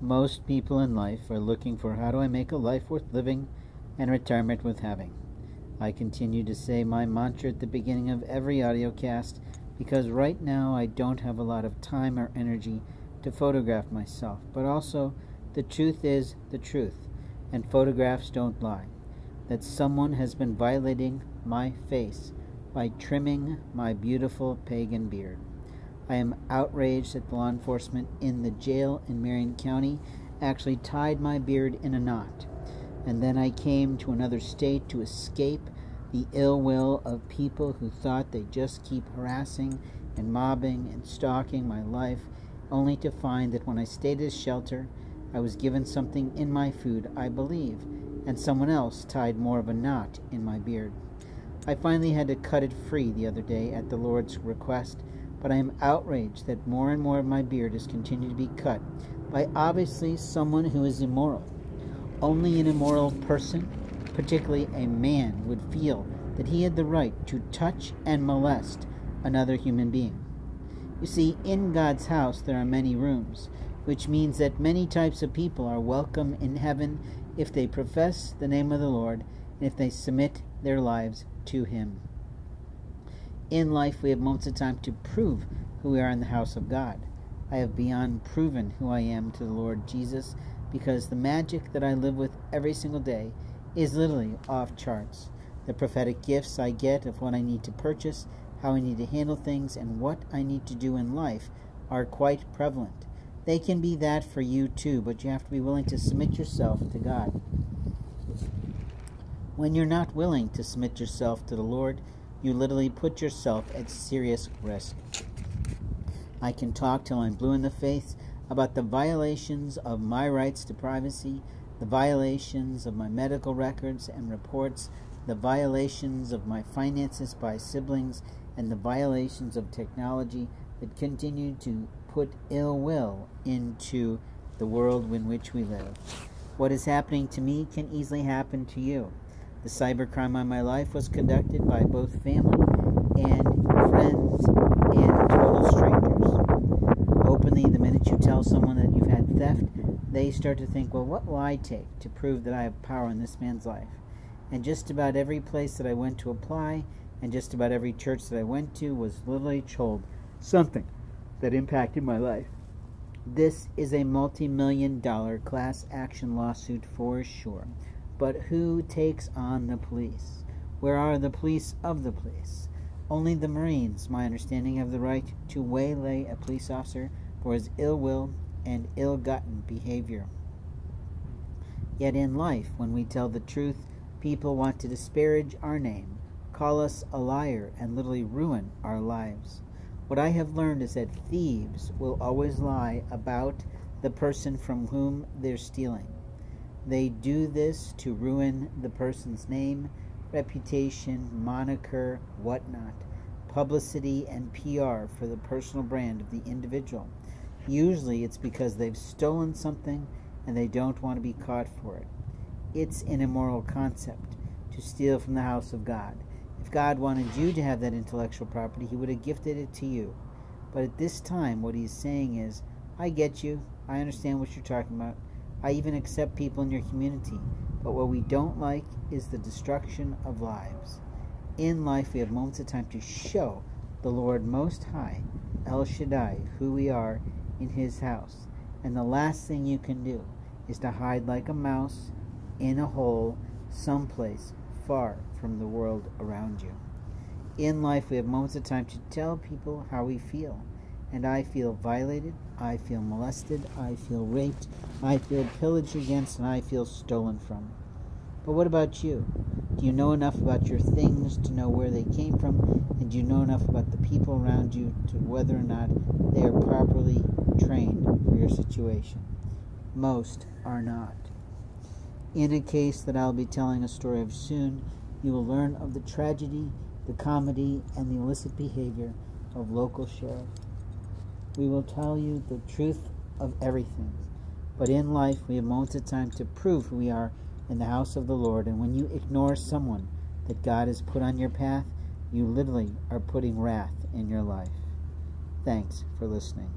Most people in life are looking for how do I make a life worth living and retirement worth having. I continue to say my mantra at the beginning of every audio cast because right now I don't have a lot of time or energy to photograph myself, but also the truth is the truth, and photographs don't lie. That someone has been violating my face by trimming my beautiful pagan beard. I am outraged that the law enforcement in the jail in Marion County actually tied my beard in a knot. And then I came to another state to escape the ill will of people who thought they'd just keep harassing and mobbing and stalking my life, only to find that when I stayed at a shelter, I was given something in my food, I believe, and someone else tied more of a knot in my beard. I finally had to cut it free the other day at the Lord's request, but I am outraged that more and more of my beard has continued to be cut by obviously someone who is immoral. Only an immoral person, particularly a man, would feel that he had the right to touch and molest another human being. You see, in God's house there are many rooms, which means that many types of people are welcome in heaven if they profess the name of the Lord and if they submit their lives to Him. In life we have moments of time to prove who we are in the house of God. I have beyond proven who I am to the Lord Jesus because the magic that I live with every single day is literally off charts. The prophetic gifts I get of what I need to purchase, how I need to handle things, and what I need to do in life are quite prevalent. They can be that for you too, but you have to be willing to submit yourself to God. When you're not willing to submit yourself to the Lord, you literally put yourself at serious risk. I can talk till I'm blue in the face about the violations of my rights to privacy, the violations of my medical records and reports, the violations of my finances by siblings, and the violations of technology that continue to put ill will into the world in which we live. What is happening to me can easily happen to you. The cybercrime on my life was conducted by both family and friends and total strangers. Openly, the minute you tell someone that you've had theft, they start to think, well, what will I take to prove that I have power in this man's life? And just about every place that I went to apply and just about every church that I went to was literally told something that impacted my life. This is a multi-million-dollar class action lawsuit for sure. But who takes on the police? Where are the police of the police? Only the Marines, my understanding, have the right to waylay a police officer for his ill will and ill-gotten behavior. Yet in life, when we tell the truth, people want to disparage our name, call us a liar, and literally ruin our lives. What I have learned is that thieves will always lie about the person from whom they're stealing. They do this to ruin the person's name, reputation, moniker, whatnot, publicity, and PR for the personal brand of the individual. Usually it's because they've stolen something and they don't want to be caught for it. It's an immoral concept to steal from the house of God. If God wanted you to have that intellectual property, He would have gifted it to you. But at this time, what He's saying is, I get you. I understand what you're talking about. I even accept people in your community. But what we don't like is the destruction of lives. In life, we have moments of time to show the Lord Most High, El Shaddai, who we are in His house. And the last thing you can do is to hide like a mouse in a hole someplace far from the world around you. In life, we have moments of time to tell people how we feel. And I feel violated, I feel molested, I feel raped, I feel pillaged against, and I feel stolen from. But what about you? Do you know enough about your things to know where they came from? And do you know enough about the people around you to whether or not they are properly trained for your situation? Most are not. In a case that I'll be telling a story of soon, you will learn of the tragedy, the comedy, and the illicit behavior of local sheriffs. We will tell you the truth of everything. But in life, we have moments of time to prove who we are in the house of the Lord. And when you ignore someone that God has put on your path, you literally are putting wrath in your life. Thanks for listening.